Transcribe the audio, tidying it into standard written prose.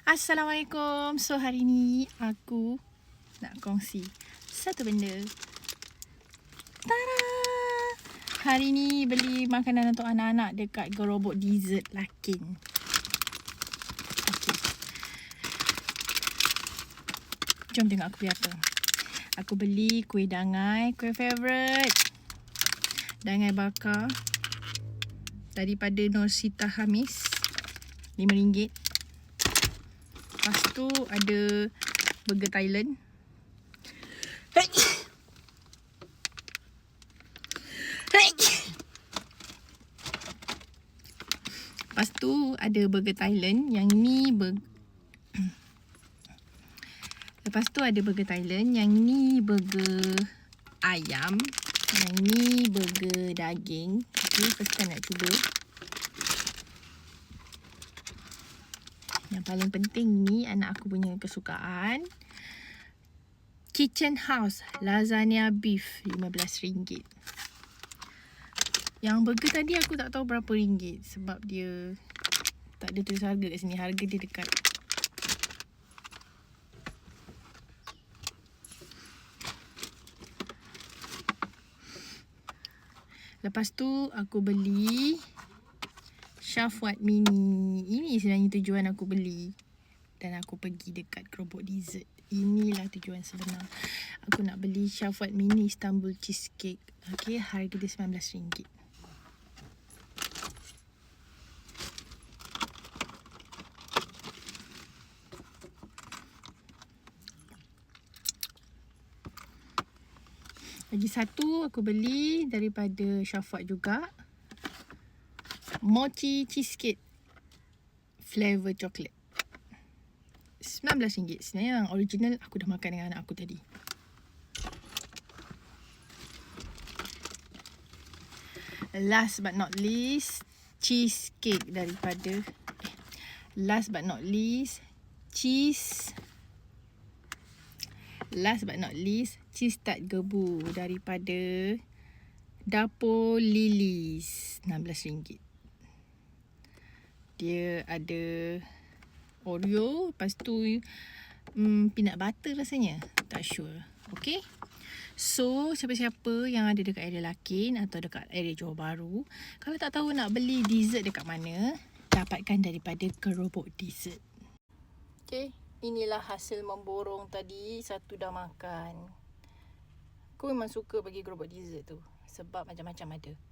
Assalamualaikum. So hari ni aku nak kongsi satu benda. Tada! Hari ni beli makanan untuk anak-anak dekat gerobok dessert Lakin. Okay. Jom tengok aku beli apa. Aku beli kuih dangai, kuih favourite. Dangai bakar daripada Norsita Hamis, RM5. Lepas tu ada burger Thailand. Lepas tu ada burger Thailand. Yang ni Lepas tu ada burger Thailand. Yang ni burger ayam. Yang ni burger daging. Okay, first time nak cuba. Yang paling penting ni anak aku punya kesukaan. Kitchen House Lasagna Beef RM15. Yang burger tadi aku tak tahu berapa ringgit sebab dia tak ada tulis harga kat sini. Harga dia dekat. Lepas tu aku beli Shafwat Mini. Ini sebenarnya tujuan aku beli. Dan aku pergi dekat gerobok dessert. Inilah tujuan sebenar. Aku nak beli Shafwat Mini Istanbul Cheesecake. Okay, harga dia RM19. Lagi satu aku beli daripada Shafwat juga. Mochi Cheesecake Flavor Chocolate. RM19. Sebenarnya yang original aku dah makan dengan anak aku tadi. Last but not least, cheesecake daripada Last but not least, cheese tart gebu daripada Dapur Lilis. RM16. Dia ada Oreo, lepas tu peanut butter rasanya. Tak sure. Okay. So, siapa-siapa yang ada dekat area Lakin atau dekat area Johor Bahru, kalau tak tahu nak beli dessert dekat mana, dapatkan daripada gerobok dessert. Okay. Inilah hasil memborong tadi. Satu dah makan. Aku memang suka bagi gerobok dessert tu sebab macam-macam ada.